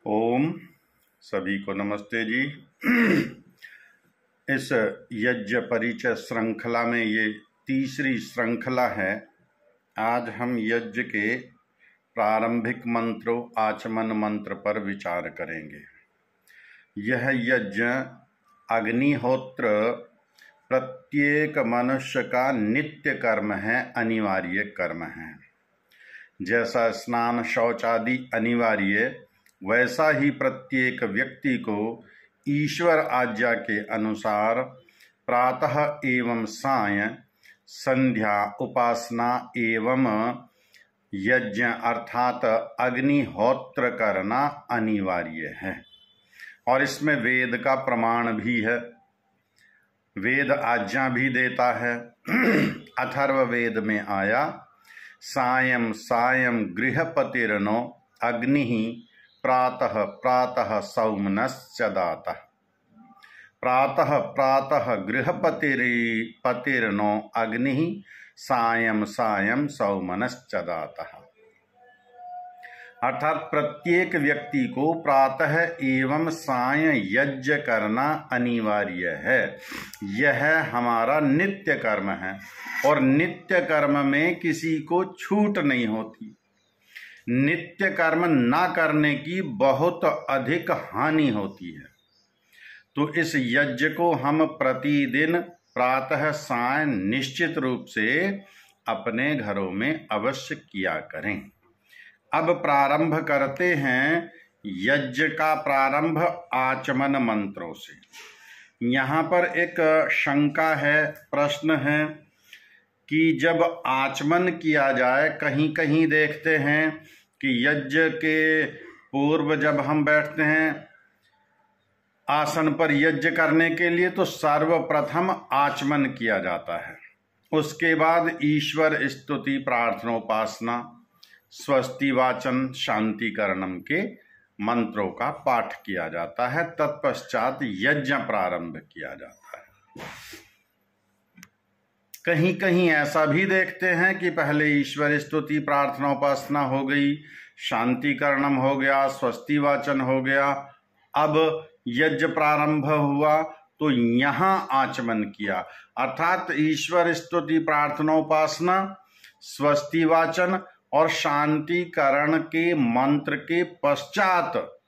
ओम सभी को नमस्ते जी। इस यज्ञ परिचय श्रृंखला में ये तीसरी श्रृंखला है। आज हम यज्ञ के प्रारंभिक मंत्रों आचमन मंत्र पर विचार करेंगे। यह यज्ञ अग्निहोत्र प्रत्येक मनुष्य का नित्य कर्म है, अनिवार्य कर्म है। जैसा स्नान शौच आदि अनिवार्य, वैसा ही प्रत्येक व्यक्ति को ईश्वर आज्ञा के अनुसार प्रातः एवं सायं संध्या उपासना एवं यज्ञ अर्थात अग्निहोत्र करना अनिवार्य है। और इसमें वेद का प्रमाण भी है। वेद आज्ञा भी देता है। अथर्ववेद में आया, सायं सायं गृहपतिर्नो अग्निः प्रातः प्रातः सौमनश्चदातः। प्रातः प्रातः गृहपतिर्नो अग्निः सायं सायं सौमनश्चदातः। अर्थात प्रत्येक व्यक्ति को प्रातः एवं सायं यज्ञ करना अनिवार्य है। यह हमारा नित्य कर्म है और नित्य कर्म में किसी को छूट नहीं होती। नित्य कर्म ना करने की बहुत अधिक हानि होती है। तो इस यज्ञ को हम प्रतिदिन प्रातः सायं निश्चित रूप से अपने घरों में अवश्य किया करें। अब प्रारंभ करते हैं यज्ञ का प्रारंभ आचमन मंत्रों से। यहाँ पर एक शंका है, प्रश्न है कि जब आचमन किया जाए, कहीं कहीं देखते हैं कि यज्ञ के पूर्व जब हम बैठते हैं आसन पर यज्ञ करने के लिए, तो सर्वप्रथम आचमन किया जाता है। उसके बाद ईश्वर स्तुति प्रार्थनोपासना स्वस्ति वाचन शांतिकरणम के मंत्रों का पाठ किया जाता है। तत्पश्चात यज्ञ प्रारंभ किया जाता है। कहीं कहीं ऐसा भी देखते हैं कि पहले ईश्वर स्तुति प्रार्थना उपासना हो गई, शांतिकरणम हो गया, स्वस्ति वाचन हो गया, अब यज्ञ प्रारंभ हुआ तो यहां आचमन किया। अर्थात ईश्वर स्तुति प्रार्थना उपासना स्वस्ति वाचन और शांतिकरण के मंत्र के पश्चात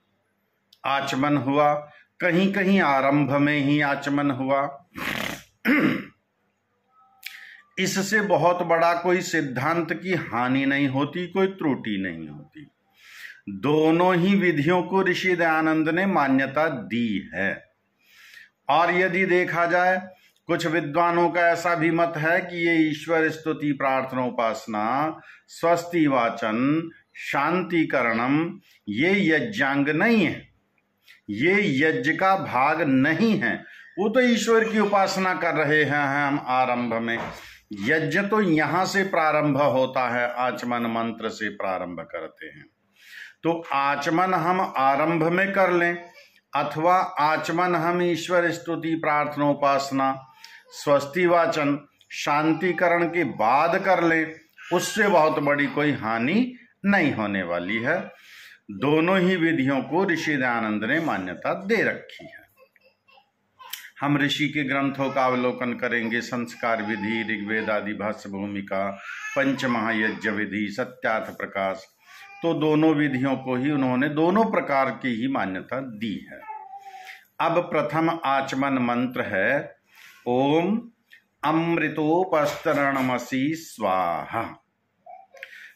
आचमन हुआ। कहीं कहीं आरंभ में ही आचमन हुआ। इससे बहुत बड़ा कोई सिद्धांत की हानि नहीं होती, कोई त्रुटि नहीं होती। दोनों ही विधियों को ऋषि दयानंद ने मान्यता दी है। और यदि देखा जाए, कुछ विद्वानों का ऐसा भी मत है कि ये ईश्वर स्तुति प्रार्थना उपासना स्वस्ति वाचन शांतिकरणम ये यज्ञांग नहीं है, ये यज्ञ का भाग नहीं है। वो तो ईश्वर की उपासना कर रहे हैं हम आरंभ में। यज्ञ तो यहां से प्रारंभ होता है, आचमन मंत्र से प्रारंभ करते हैं। तो आचमन हम आरंभ में कर लें अथवा आचमन हम ईश्वर स्तुति प्रार्थना उपासना स्वस्ति वाचन शांतिकरण के बाद कर लें, उससे बहुत बड़ी कोई हानि नहीं होने वाली है। दोनों ही विधियों को ऋषि दयानंद ने मान्यता दे रखी है। हम ऋषि के ग्रंथों का अवलोकन करेंगे। संस्कार विधि, ऋग्वेद आदि भाष्य भूमिका, पंचमहायज्ञ विधि, सत्यार्थ प्रकाश, तो दोनों विधियों को ही उन्होंने दोनों प्रकार की ही मान्यता दी है। अब प्रथम आचमन मंत्र है ओम अमृतोपस्तरणमसि स्वाहा।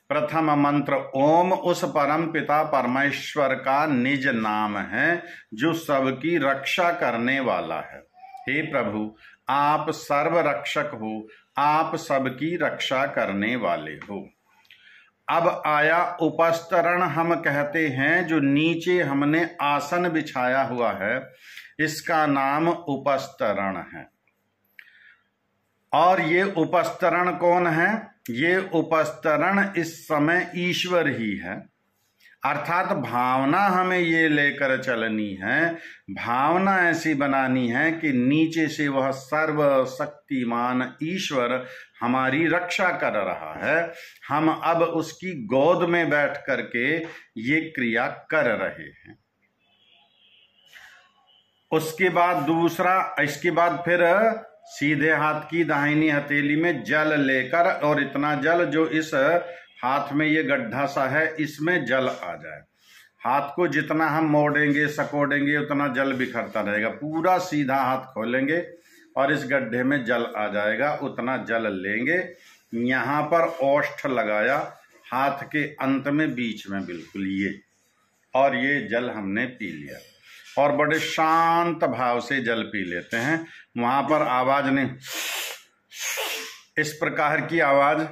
प्रथम मंत्र ओम उस परम पिता परमेश्वर का निज नाम है जो सबकी रक्षा करने वाला है। हे प्रभु, आप सर्व रक्षक हो, आप सबकी रक्षा करने वाले हो। अब आया उपस्तरण, हम कहते हैं जो नीचे हमने आसन बिछाया हुआ है, इसका नाम उपस्तरण है। और ये उपस्तरण कौन है? ये उपस्तरण इस समय ईश्वर ही है। अर्थात भावना हमें ये लेकर चलनी है, भावना ऐसी बनानी है कि नीचे से वह सर्वशक्तिमान ईश्वर हमारी रक्षा कर रहा है। हम अब उसकी गोद में बैठ करके ये क्रिया कर रहे हैं। उसके बाद दूसरा, इसके बाद फिर सीधे हाथ की दाहिनी हथेली में जल लेकर, और इतना जल जो इस हाथ में ये गड्ढा सा है इसमें जल आ जाए। हाथ को जितना हम मोड़ेंगे सकोड़ेंगे उतना जल बिखरता रहेगा। पूरा सीधा हाथ खोलेंगे और इस गड्ढे में जल आ जाएगा, उतना जल लेंगे। यहाँ पर ओष्ठ लगाया हाथ के अंत में बीच में बिल्कुल ये, और ये जल हमने पी लिया और बड़े शांत भाव से जल पी लेते हैं। वहां पर आवाज नहीं, इस प्रकार की आवाज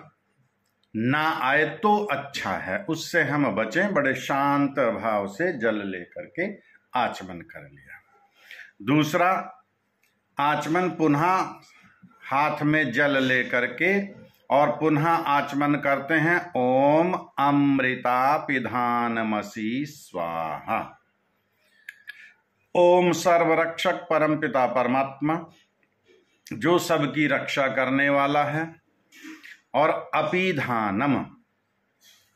ना आए तो अच्छा है, उससे हम बचें। बड़े शांत भाव से जल लेकर के आचमन कर लिया। दूसरा आचमन, पुनः हाथ में जल लेकर के और पुनः आचमन करते हैं। ओम अमृता पिधानमसि स्वाहा। ओम सर्वरक्षक परमपिता परमात्मा जो सबकी रक्षा करने वाला है। और अपिधानम,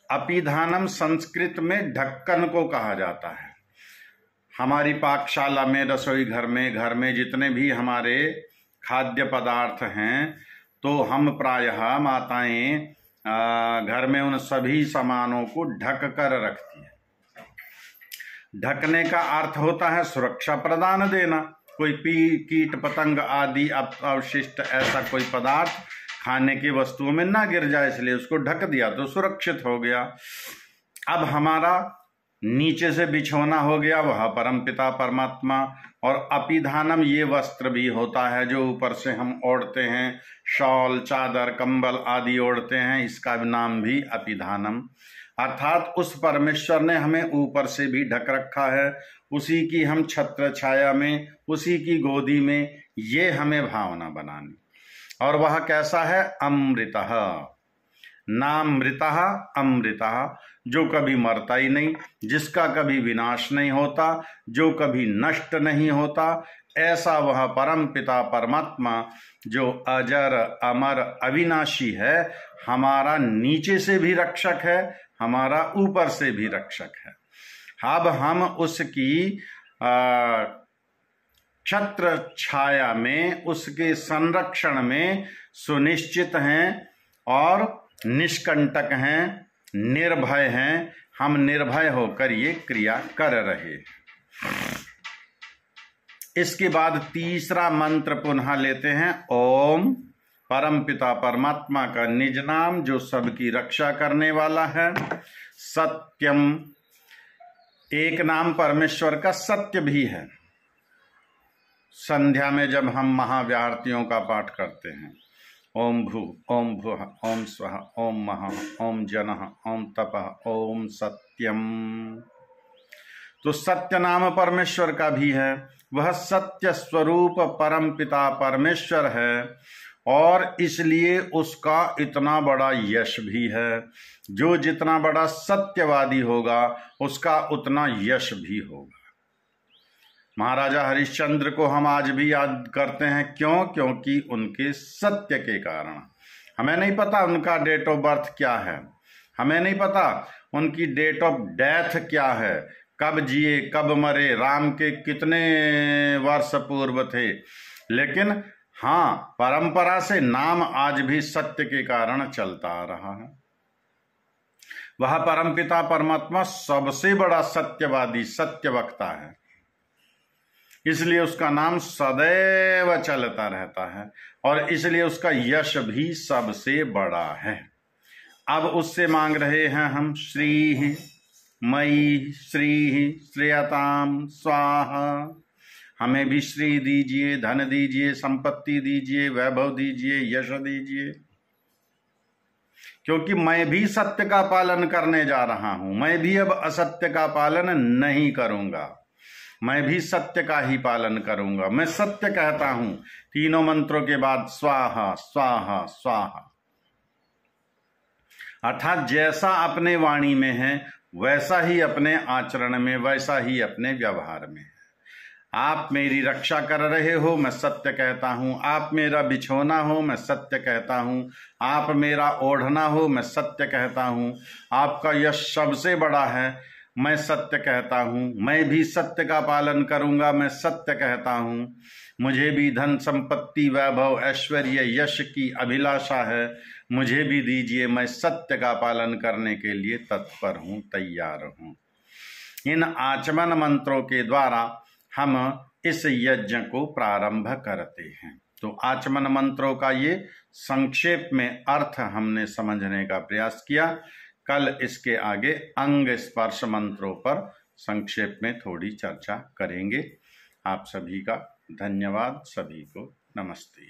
अपिधानम संस्कृत में ढक्कन को कहा जाता है। हमारी पाकशाला में, रसोई घर में जितने भी हमारे खाद्य पदार्थ हैं, तो हम प्रायः माताएं घर में उन सभी सामानों को ढक कर रखती है। ढकने का अर्थ होता है सुरक्षा प्रदान देना। कोई कीट पतंग आदि अवशिष्ट ऐसा कोई पदार्थ खाने की वस्तुओं में ना गिर जाए, इसलिए उसको ढक दिया तो सुरक्षित हो गया। अब हमारा नीचे से बिछोना हो गया, वह परमपिता परमात्मा। और अपिधानम ये वस्त्र भी होता है जो ऊपर से हम ओढ़ते हैं, शॉल चादर कंबल आदि ओढ़ते हैं, इसका नाम भी अपिधानम। अर्थात उस परमेश्वर ने हमें ऊपर से भी ढक रखा है, उसी की हम छत्र छाया में, उसी की गोदी में, ये हमें भावना बनानी। और वह कैसा है? अमृतः, नामृतः अमृतः, जो कभी मरता ही नहीं, जिसका कभी विनाश नहीं होता, जो कभी नष्ट नहीं होता, ऐसा वह परम पिता परमात्मा जो अजर अमर अविनाशी है, हमारा नीचे से भी रक्षक है, हमारा ऊपर से भी रक्षक है। अब हम उसकी छत्र छाया में, उसके संरक्षण में सुनिश्चित हैं और निष्कंटक हैं, निर्भय हैं। हम निर्भय होकर ये क्रिया कर रहे। इसके बाद तीसरा मंत्र पुनः लेते हैं। ओम, परमपिता परमात्मा का निज नाम जो सबकी रक्षा करने वाला है। सत्यम, एक नाम परमेश्वर का सत्य भी है। संध्या में जब हम महाव्याहृतियों का पाठ करते हैं, ओम भू ओम भुः ओम स्वः ओम महः ओम जनः ओम तपः ओम सत्यम, तो सत्य नाम परमेश्वर का भी है। वह सत्य स्वरूप परम पिता परमेश्वर है और इसलिए उसका इतना बड़ा यश भी है। जो जितना बड़ा सत्यवादी होगा उसका उतना यश भी होगा। महाराजा हरिश्चंद्र को हम आज भी याद करते हैं। क्यों? क्योंकि उनके सत्य के कारण। हमें नहीं पता उनका डेट ऑफ बर्थ क्या है, हमें नहीं पता उनकी डेट ऑफ डेथ क्या है, कब जिए कब मरे, राम के कितने वर्ष पूर्व थे, लेकिन हाँ, परंपरा से नाम आज भी सत्य के कारण चलता आ रहा है। वह परमपिता परमात्मा सबसे बड़ा सत्यवादी, सत्यवक्ता है, इसलिए उसका नाम सदैव चलता रहता है और इसलिए उसका यश भी सबसे बड़ा है। अब उससे मांग रहे हैं हम, श्री मयि श्री श्रेयताम स्वाहा, हमें भी श्री दीजिए, धन दीजिए, संपत्ति दीजिए, वैभव दीजिए, यश दीजिए, क्योंकि मैं भी सत्य का पालन करने जा रहा हूं। मैं भी अब असत्य का पालन नहीं करूंगा, मैं भी सत्य का ही पालन करूंगा। मैं सत्य कहता हूं। तीनों मंत्रों के बाद स्वाहा स्वाहा स्वाहा, अर्थात जैसा अपने वाणी में है वैसा ही अपने आचरण में, वैसा ही अपने व्यवहार में है। आप मेरी रक्षा कर रहे हो, मैं सत्य कहता हूं। आप मेरा बिछोना हो, मैं सत्य कहता हूं। आप मेरा ओढ़ना हो, मैं सत्य कहता हूं। आपका यश सबसे बड़ा है। मैं सत्य कहता हूँ, मैं भी सत्य का पालन करूंगा, मैं सत्य कहता हूँ। मुझे भी धन संपत्ति वैभव ऐश्वर्य यश की अभिलाषा है, मुझे भी दीजिए, मैं सत्य का पालन करने के लिए तत्पर हूँ, तैयार हूँ। इन आचमन मंत्रों के द्वारा हम इस यज्ञ को प्रारंभ करते हैं। तो आचमन मंत्रों का ये संक्षेप में अर्थ हमने समझने का प्रयास किया। कल इसके आगे अंग स्पर्श मंत्रों पर संक्षेप में थोड़ी चर्चा करेंगे। आप सभी का धन्यवाद, सभी को नमस्ते।